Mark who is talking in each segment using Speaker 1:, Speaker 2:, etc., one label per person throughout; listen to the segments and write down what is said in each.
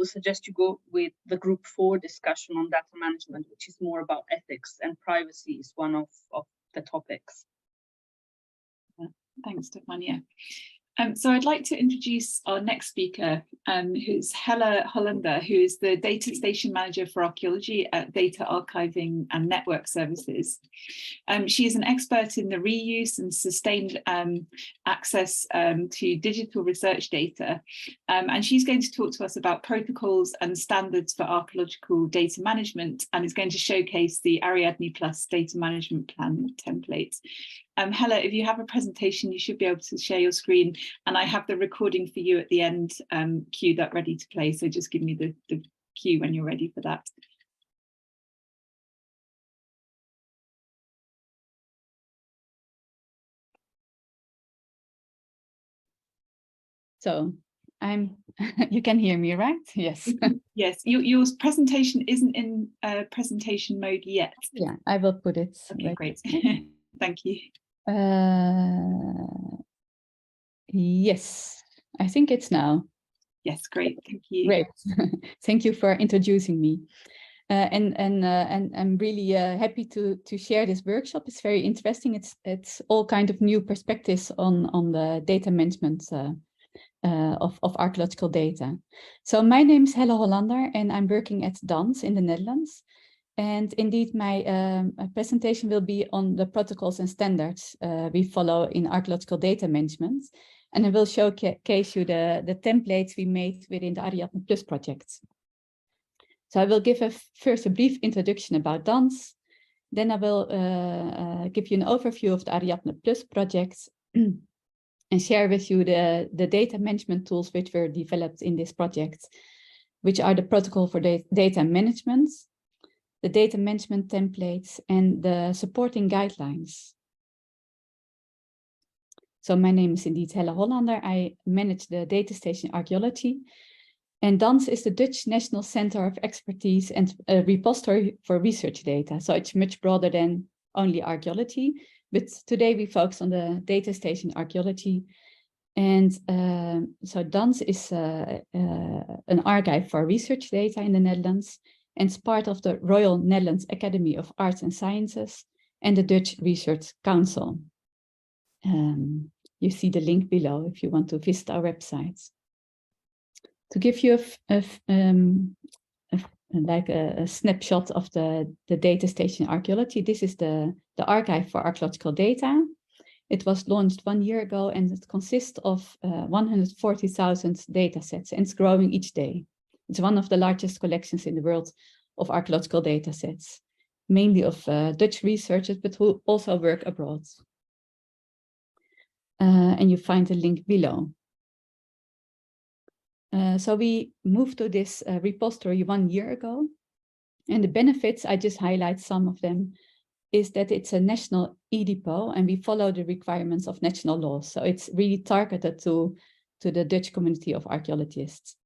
Speaker 1: would suggest you go with the group 4 discussion on data management, which is more about ethics, and privacy is one of the topics.
Speaker 2: Thanks, Stefania. So I'd like to introduce our next speaker, who's Hollander, who is the Data Station Manager for Archaeology at Data Archiving and Network Services. She is an expert in the reuse and sustained access to digital research data. And she's going to talk to us about protocols and standards for archaeological data management, and is going to showcase the ARIADNE Plus data management plan template. Hella, if you have a presentation, you should be able to share your screen, and I have the recording for you at the end queued up ready to play, so just give me the cue when you're ready for that.
Speaker 3: So you can hear me, right? Yes.
Speaker 2: Yes, your presentation isn't in presentation mode yet.
Speaker 3: Yeah, I will put it.
Speaker 2: Okay,
Speaker 3: right.
Speaker 2: great. Thank you.
Speaker 3: Yes, I think it's now.
Speaker 2: Yes, great. Thank you.
Speaker 3: Great. Thank you for introducing me. And I'm really happy to share this workshop. It's very interesting. It's all kind of new perspectives on the data management of archaeological data. So my name is Helle Hollander, and I'm working at DANS in the Netherlands. And indeed, my presentation will be on the protocols and standards we follow in archaeological data management. And I will showcase you the templates we made within the ARIADNE Plus project. So I will give first a brief introduction about DANS. Then I will give you an overview of the ARIADNE Plus project and share with you the data management tools which were developed in this project, which are the protocol for data management, the data management templates, and the supporting guidelines. So my name is indeed Helle Hollander. I manage the data station Archaeology. And DANS is the Dutch National Center of Expertise and a repository for research data. So it's much broader than only archaeology, but today we focus on the data station Archaeology. And so DANS is an archive for research data in the Netherlands, and it's part of the Royal Netherlands Academy of Arts and Sciences and the Dutch Research Council. You see the link below if you want to visit our website. To give you a snapshot of the data station Archaeology, this is the archive for archaeological data. It was launched 1 year ago, and it consists of 140,000 data sets, and it's growing each day. It's one of the largest collections in the world of archaeological data sets, mainly of Dutch researchers, but who also work abroad. And you find the link below. So we moved to this repository 1 year ago, and the benefits, I just highlight some of them, is that it's a national e-depot and we follow the requirements of national laws. So it's really targeted to the Dutch community of archaeologists.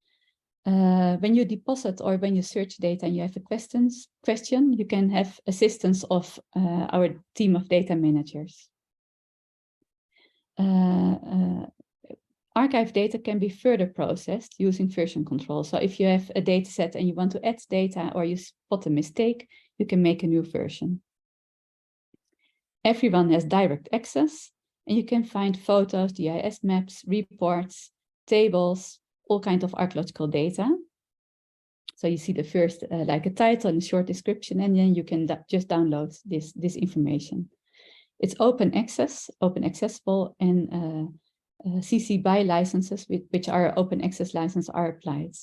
Speaker 3: When you deposit or when you search data and you have a question, you can have assistance of our team of data managers. Archive data can be further processed using version control. So if you have a data set and you want to add data or you spot a mistake, you can make a new version. Everyone has direct access, and you can find photos, GIS maps, reports, tables, all kinds of archaeological data. So you see the first, like a title and a short description, and then you can just download this information. It's open accessible, and CC BY licenses, which are open access license, are applied.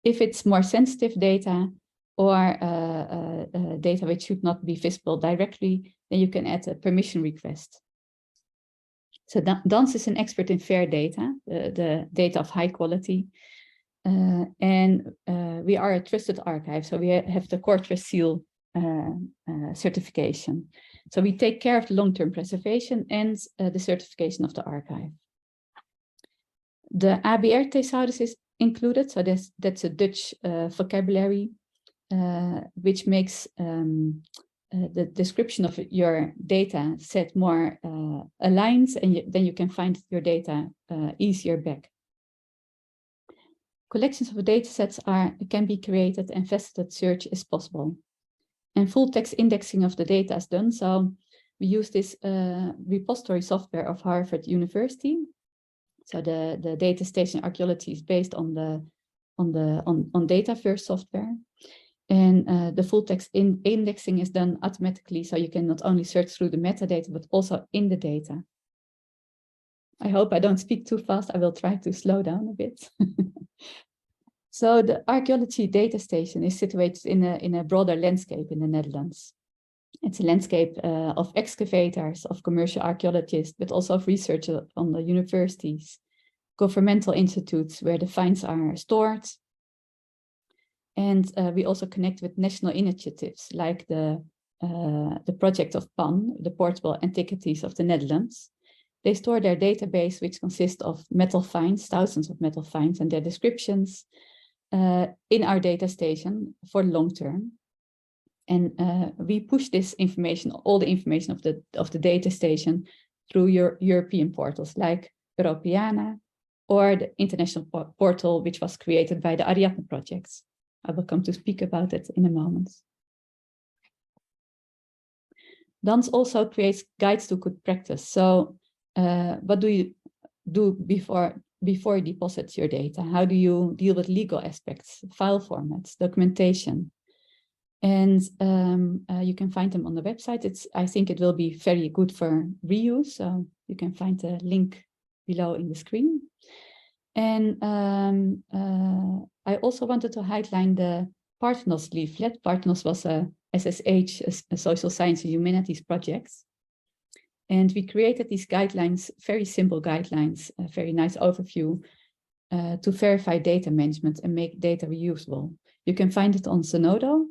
Speaker 3: If it's more sensitive data or data which should not be visible directly, then you can add a permission request. So DANS is an expert in fair data, the data of high quality, and we are a trusted archive, so we have the Quartz seal certification. So we take care of the long-term preservation and the certification of the archive. The ABR thesaurus is included, so that's a Dutch vocabulary, which makes the description of your data set more aligned, and then you can find your data easier back. Collections of datasets can be created and faceted search is possible. And full text indexing of the data is done. So we use this repository software of Harvard University. So the data station archaeology is based on Dataverse software. And the full text indexing is done automatically. So you can not only search through the metadata, but also in the data. I hope I don't speak too fast. I will try to slow down a bit. So the archaeology data station is situated in a broader landscape in the Netherlands. It's a landscape of excavators, of commercial archaeologists, but also of researchers on the universities, governmental institutes where the finds are stored. And we also connect with national initiatives like the project of PAN, the Portable Antiquities of the Netherlands. They store their database, which consists of metal finds, thousands of metal finds and their descriptions in our data station for long term. And we push this information, all the information of the data station through your European portals like ARIADNE or the international portal, which was created by the ARIADNE projects. I will come to speak about it in a moment. DANS also creates guides to good practice. So what do you do before you deposit your data? How do you deal with legal aspects, file formats, documentation? And you can find them on the website. I think it will be very good for reuse. So you can find the link below in the screen. And I also wanted to highlight the Partners leaflet. Partners was a SSH, a social science and humanities project. And we created these guidelines, very simple guidelines, a very nice overview to verify data management and make data reusable. You can find it on Zenodo.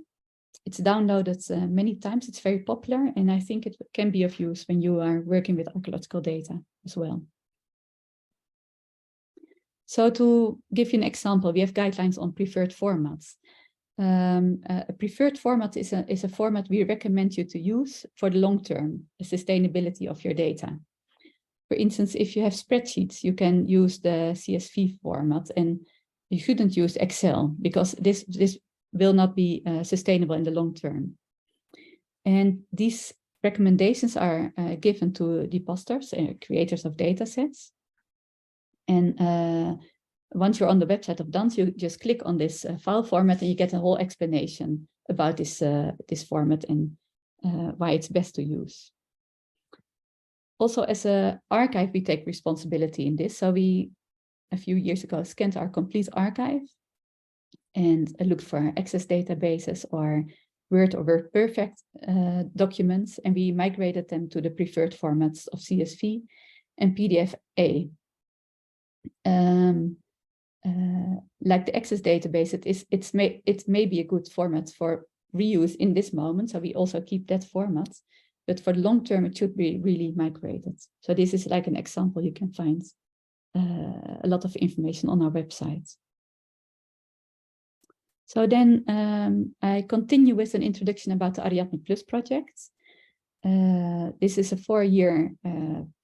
Speaker 3: It's downloaded many times. It's very popular, and I think it can be of use when you are working with archaeological data as well. So to give you an example, we have guidelines on preferred formats. A preferred format is a format we recommend you to use for the long term, the sustainability of your data. For instance, if you have spreadsheets, you can use the CSV format, and you shouldn't use Excel because this will not be sustainable in the long term. And these recommendations are given to depositors and creators of data sets. And once you're on the website of DANS, you just click on this file format and you get a whole explanation about this format and why it's best to use. Also, as an archive, we take responsibility in this. So we, a few years ago, scanned our complete archive and looked for access databases or Word or WordPerfect documents, and we migrated them to the preferred formats of CSV and PDF-A. Like the access database, it may be a good format for reuse in this moment, so we also keep that format, but for the long term it should be really migrated. So this is like an example. You can find a lot of information on our website. So then I continue with an introduction about the ARIADNE Plus project. This is a 4-year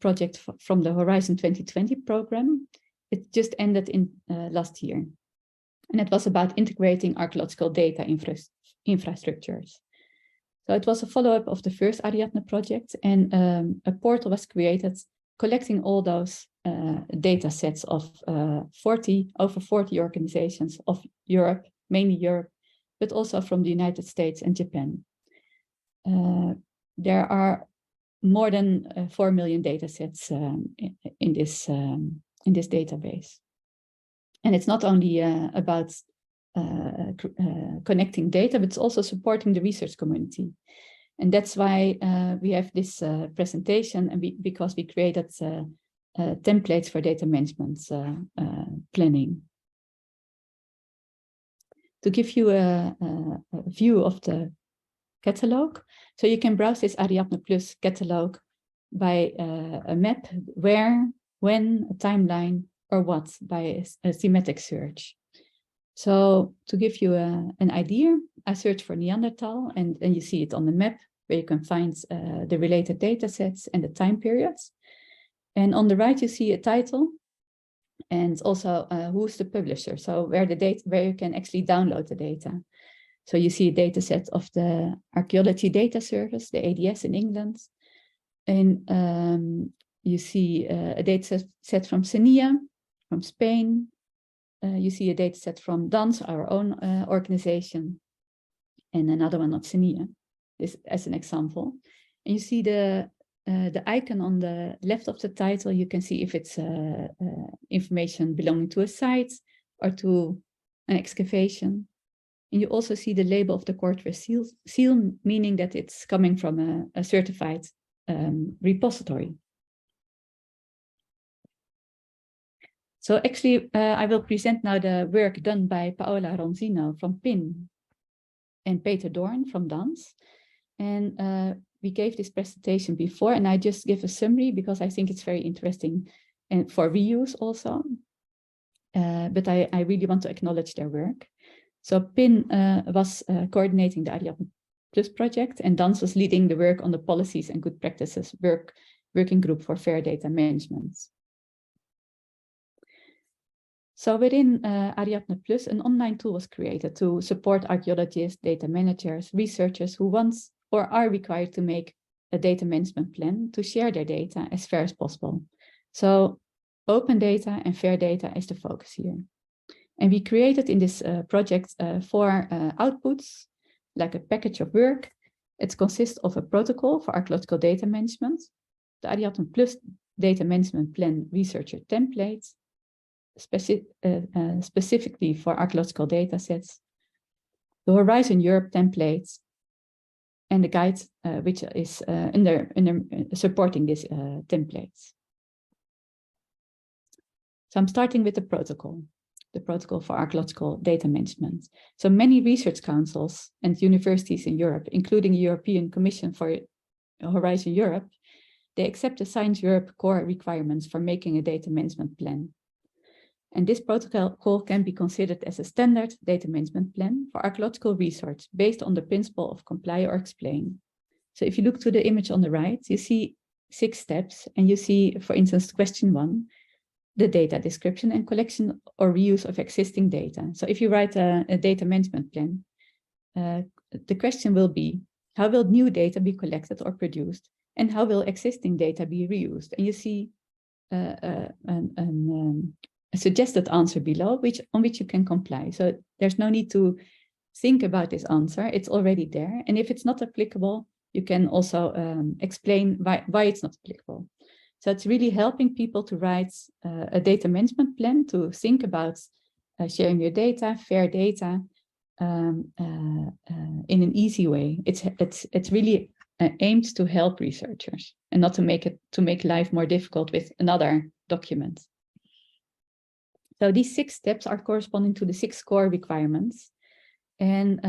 Speaker 3: project from the Horizon 2020 program. It just ended in last year. And it was about integrating archaeological data infrastructures. So it was a follow-up of the first ARIADNE project, and a portal was created collecting all those data sets of over 40 organizations of Europe, mainly Europe, but also from the United States and Japan. There are more than 4 million data sets in this database. And it's not only about connecting data, but it's also supporting the research community. And that's why we have this presentation, and because we created templates for data management planning. To give you a view of the catalog, so you can browse this ARIADNE Plus catalog by a map, where, when, a timeline, or what, by a thematic search. So to give you an idea, I search for Neanderthal, and you see it on the map, where you can find the related data sets and the time periods. And on the right, you see a title, And also who's the publisher, so where you can actually download the data. So you see a data set of the Archaeology Data Service, the ADS in England. And you see a data set from CENIA, from Spain. You see a data set from DANS, our own organization, and another one of CENIA, this as an example. And you see the icon on the left of the title. You can see if it's information belonging to a site or to an excavation. And you also see the label of the Quartz seal, meaning that it's coming from a certified repository. So actually, I will present now the work done by Paola Ronzino from PIN and Peter Doorn from DANS. And we gave this presentation before, and I just give a summary because I think it's very interesting and for reuse also. But I really want to acknowledge their work. So PIN was coordinating the ARIADNE Plus project, and DANS was leading the work on the policies and good practices working group for fair data management. So within ARIADNE Plus, an online tool was created to support archaeologists, data managers, researchers who want or are required to make a data management plan to share their data as fair as possible. So open data and fair data is the focus here. And we created in this project 4 outputs, like a package of work. It consists of a protocol for archaeological data management, the ARIADNE Plus data management plan researcher template, specifically for archaeological data sets, the Horizon Europe template, and the guide which is supporting these templates. So I'm starting with the protocol for archaeological data management. So many research councils and universities in Europe, including the European Commission for Horizon Europe, they accept the Science Europe core requirements for making a data management plan. And this protocol can be considered as a standard data management plan for archaeological research based on the principle of comply or explain. So if you look to the image on the right, you see 6 steps, and you see, for instance, question 1, the data description and collection or reuse of existing data. So if you write a data management plan, the question will be, how will new data be collected or produced? And how will existing data be reused? And you see a suggested answer below, on which you can comply. So there's no need to think about this answer. It's already there. And if it's not applicable, you can also explain why it's not applicable. So it's really helping people to write a data management plan, to think about sharing your data, fair data, in an easy way. It's really aimed to help researchers and not to make life more difficult with another document. So these 6 steps are corresponding to the 6 core requirements, and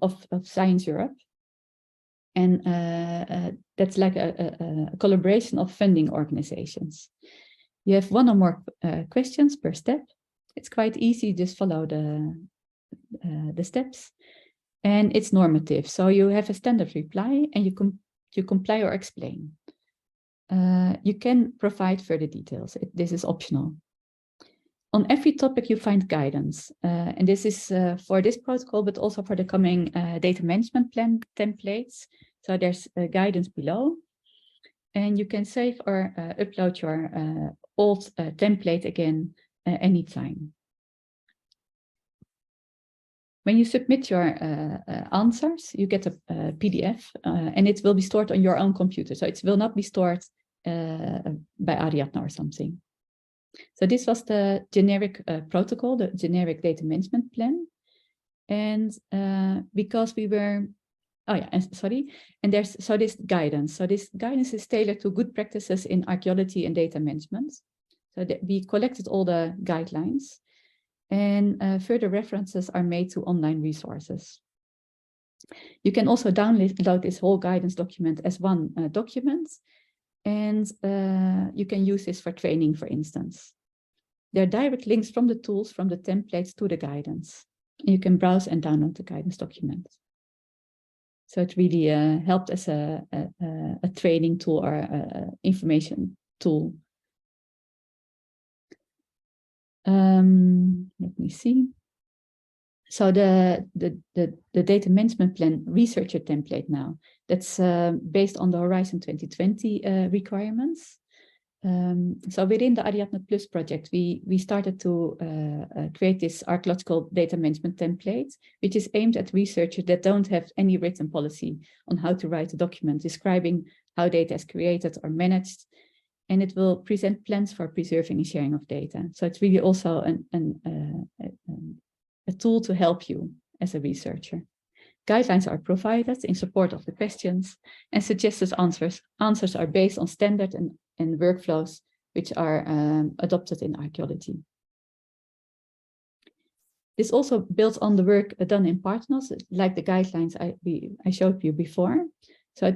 Speaker 3: of Science Europe. And that's like a collaboration of funding organizations. You have 1 or more questions per step. It's quite easy, just follow the steps. And it's normative, so you have a standard reply and you comply or explain. You can provide further details. This is optional. On every topic you find guidance, and this is for this protocol, but also for the coming data management plan templates. So there's guidance below, and you can save or upload your old template again anytime. When you submit your answers, you get a PDF, and it will be stored on your own computer. So it will not be stored by ARIADNE or something. So this was the generic protocol, the generic data management plan. And because we were, and there's this guidance. So this guidance is tailored to good practices in archaeology and data management. So we collected all the guidelines, and further references are made to online resources. You can also download this whole guidance document as one document. And you can use this for training, for instance. There are direct links from the tools, from the templates to the guidance. And you can browse and download the guidance document. So it really helped as a training tool or information tool. Let me see. So the data management plan researcher template now, that's based on the Horizon 2020 requirements. So within the ARIADNE Plus project, we started to create this archaeological data management template, which is aimed at researchers that don't have any written policy on how to write a document describing how data is created or managed. And it will present plans for preserving and sharing of data. So it's really also a tool to help you as a researcher. Guidelines are provided in support of the questions, and suggested answers are based on standard and workflows which are adopted in archaeology. This also builds on the work done in partners, like the guidelines I showed you before. So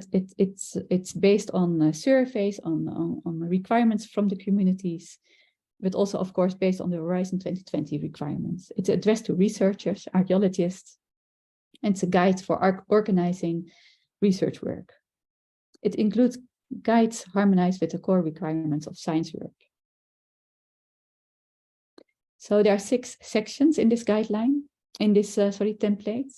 Speaker 3: it's based on surveys, on requirements from the communities, but also, of course, based on the Horizon 2020 requirements. It's addressed to researchers, archaeologists, and it's a guide for organizing research work. It includes guides harmonized with the core requirements of science work. So there are 6 sections in this guideline, in this template.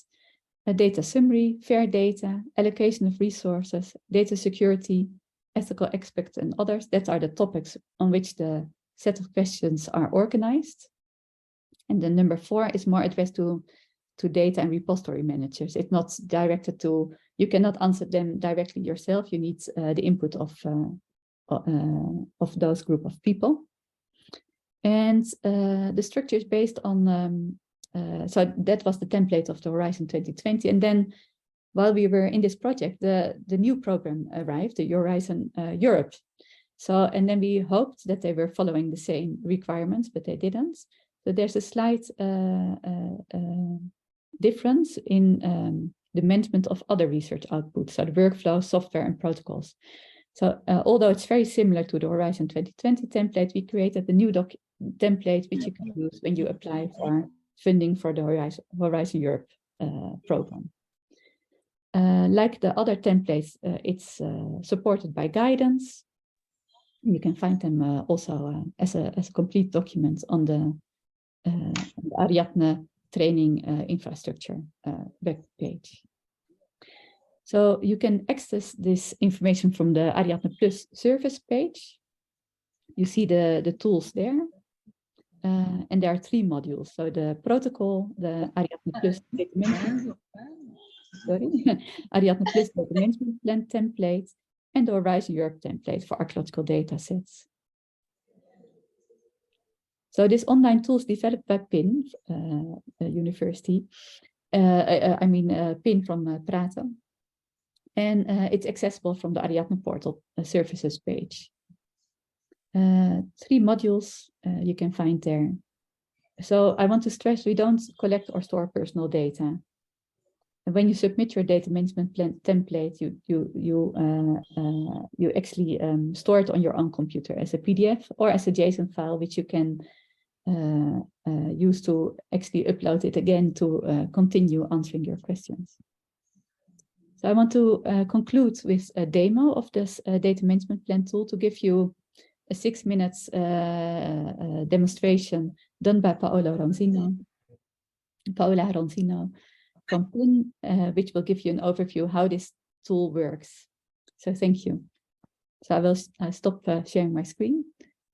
Speaker 3: A data summary, fair data, allocation of resources, data security, ethical aspects, and others. That are the topics on which the set of questions are organized. And then number 4 is more addressed to data and repository managers. It's not directed to, you cannot answer them directly yourself. You need the input of those group of people. And the structure is based on, so that was the template of the Horizon 2020. And then while we were in this project, the new program arrived, the Horizon Europe. So, and then we hoped that they were following the same requirements, but they didn't. So there's a slight difference in the management of other research outputs, so the workflow, software, and protocols. So although it's very similar to the Horizon 2020 template, we created the new template which you can use when you apply for funding for the Horizon Europe program. Like the other templates, it's supported by guidance. You can find them also as a complete document on the ARIADNE training infrastructure web page. So you can access this information from the ARIADNE Plus service page. You see the tools there. And there are 3 modules. So the protocol, the ARIADNE Plus data management, ARIADNE Plus data management plan template, and the Horizon Europe template for archaeological data sets. So this online tool is developed by PIN University. PIN from Prato. And it's accessible from the ARIADNE portal services page. 3 modules you can find there. So I want to stress, we don't collect or store personal data. And when you submit your data management plan template, you actually store it on your own computer as a PDF or as a JSON file, which you can use to actually upload it again to continue answering your questions. So I want to conclude with a demo of this data management plan tool to give you a 6 minutes demonstration done by Paola Ronzino from PIN, which will give you an overview how this tool works. So thank you. So I will stop sharing my screen.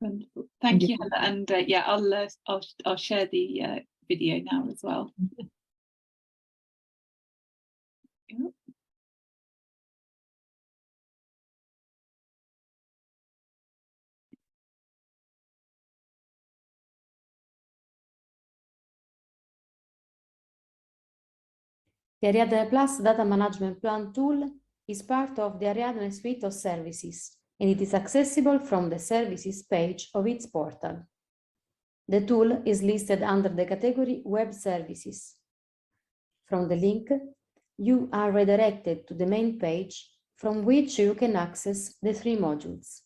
Speaker 2: Wonderful. Thank you, Helle. And yeah, I'll share the video now as well. Yep.
Speaker 4: The ARIADNE Plus Data Management Plan tool is part of the ARIADNE suite of services, and it is accessible from the services page of its portal. The tool is listed under the category Web Services. From the link, you are redirected to the main page from which you can access the 3 modules.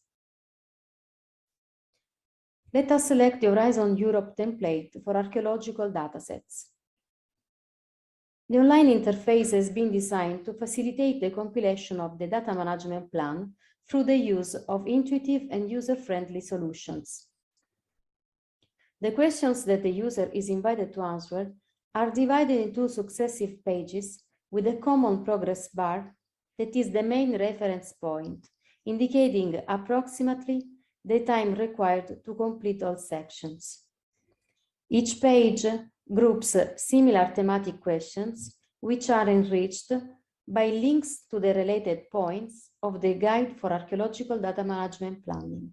Speaker 4: Let us select the Horizon Europe template for archaeological datasets. The online interface has been designed to facilitate the compilation of the data management plan through the use of intuitive and user-friendly solutions. The questions that the user is invited to answer are divided into successive pages with a common progress bar that is the main reference point, indicating approximately the time required to complete all sections. Each page groups similar thematic questions, which are enriched by links to the related points of the Guide for Archaeological Data Management Planning.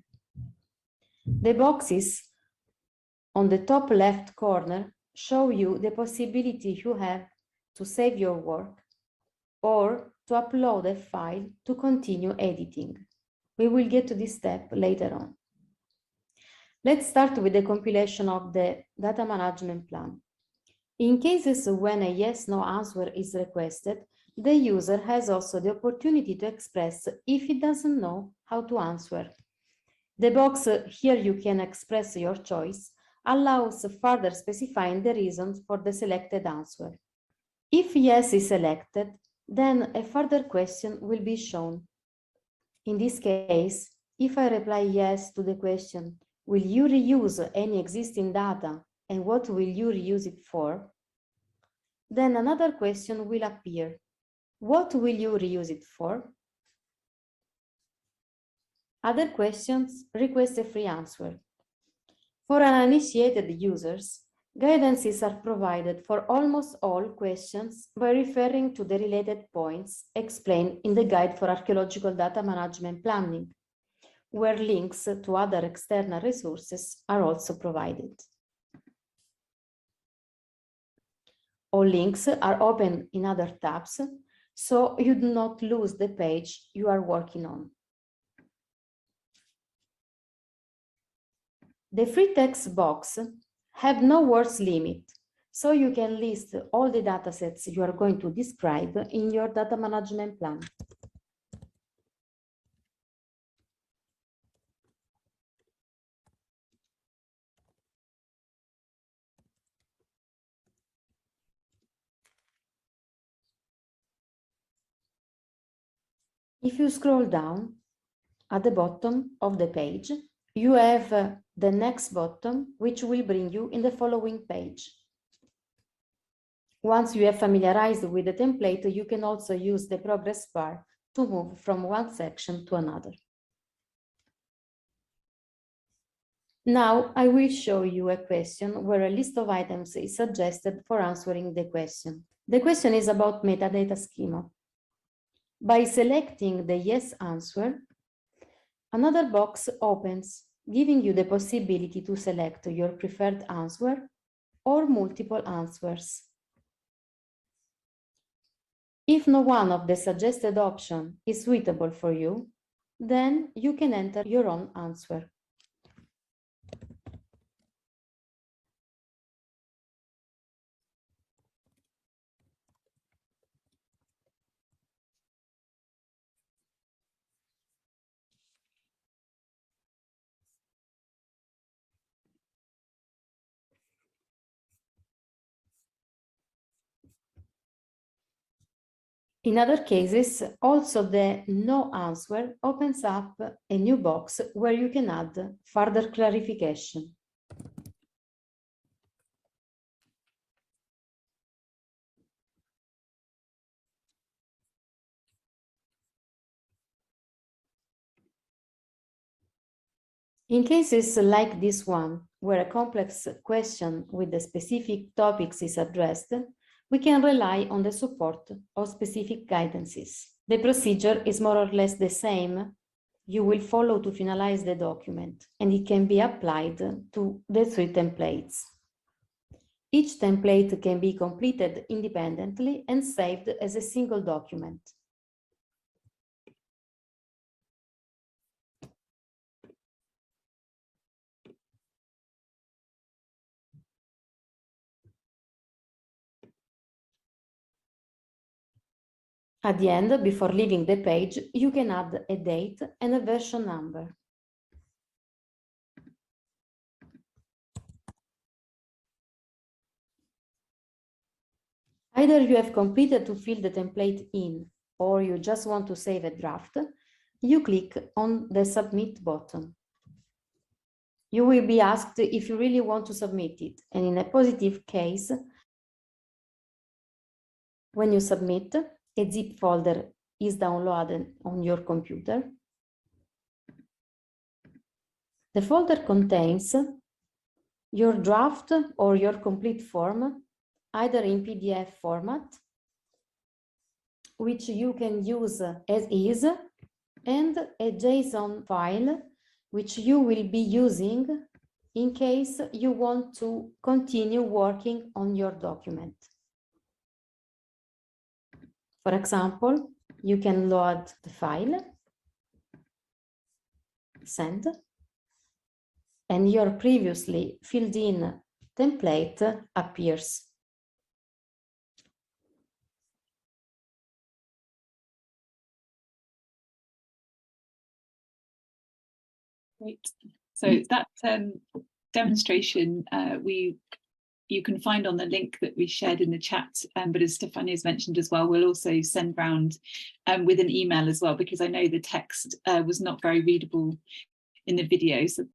Speaker 4: The boxes on the top left corner show you the possibility you have to save your work or to upload a file to continue editing. We will get to this step later on. Let's start with the compilation of the data management plan. In cases when a yes/no answer is requested, the user has also the opportunity to express if he doesn't know how to answer. The box here you can express your choice allows further specifying the reasons for the selected answer. If yes is selected, then a further question will be shown. In this case, if I reply yes to the question, will you reuse any existing data and what will you reuse it for? Then another question will appear. What will you reuse it for? Other questions request a free answer. For uninitiated users, guidances are provided for almost all questions by referring to the related points explained in the Guide for Archaeological Data Management Planning, where links to other external resources are also provided. All links are open in other tabs, so you do not lose the page you are working on. The free text box have no words limit, so you can list all the datasets you are going to describe in your data management plan. If you scroll down, at the bottom of the page, you have the next button, which will bring you in the following page. Once you have familiarized with the template, you can also use the progress bar to move from one section to another. Now, I will show you a question where a list of items is suggested for answering the question. The question is about metadata schema. By selecting the yes answer, another box opens, giving you the possibility to select your preferred answer or multiple answers. If no one of the suggested options is suitable for you, then you can enter your own answer. In other cases, also the no answer opens up a new box where you can add further clarification. In cases like this one, where a complex question with the specific topics is addressed, we can rely on the support of specific guidances. The procedure is more or less the same you will follow to finalize the document, and it can be applied to the 3 templates. Each template can be completed independently and saved as a single document. At the end, before leaving the page, you can add a date and a version number. Either you have completed to fill the template in, or you just want to save a draft, you click on the Submit button. you will be asked if you really want to submit it. And in a positive case, when you submit, a zip folder is downloaded on your computer. The folder contains your draft or your complete form, either in PDF format, which you can use as is, and a JSON file, which you will be using in case you want to continue working on your document. For example, you can load the file, send, and your previously filled in template appears.
Speaker 2: Great. So that demonstration you can find on the link that we shared in the chat, but as Stefania has mentioned as well, we'll also send round with an email as well, because I know the text was not very readable in the video, so